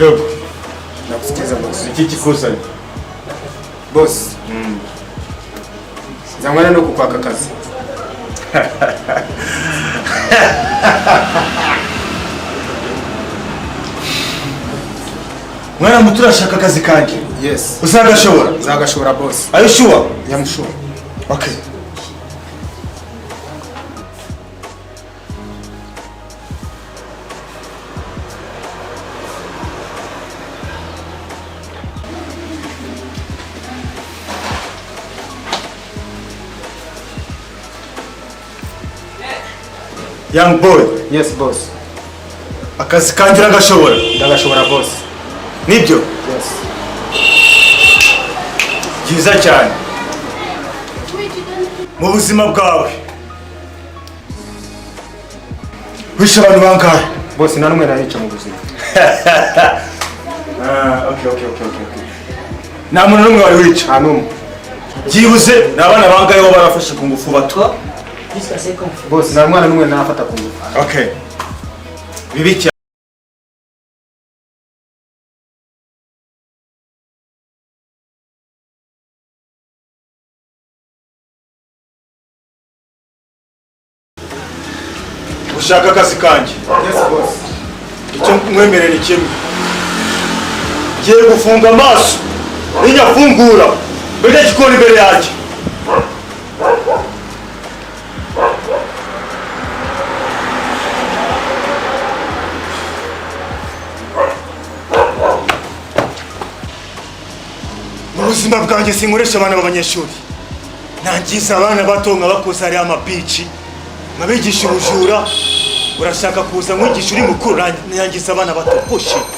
Dogo. Nakusikiza boss. Iki kikusanya. Boss. Zangwana no kukwaka kazi. Mwana mutu urashaka akazi kanjye? Yes. Uzagashobora? Uzagashobora boss. Are you sure? I'm sure. Okay. Young boy. Yes boss. Akazi kanjye uragashobora? Ndagashobora boss. Nibyo? Yes. Byiza cyane. Mu buzima bwawe wishe abantu bangahe? Boss nta numwe nayica mu buzima. Okay. Nta muntu n'umwe wari wica? Nta numwe. Byibuze ni abana bangahe bo barafashe ku ngufu bato? Boss nta mwana numwe nafata ku ngufu. Okay. Bibi cyane. Ushaka akazi kanjye? Yes boss. Icyo mwemerera kimwe. Ngiye gufunga amaso. Ninyafungura mbere gikora imbere yanjye. Mu buzima bwanjye sinkoresha abana b'abanyeshuri. Nangiza abana bato nkabakoza ari amabici. Nkabigisha ubujura. Urashaka kuza nkwigisha uri mukuru nangiza abana bato. Bullshit.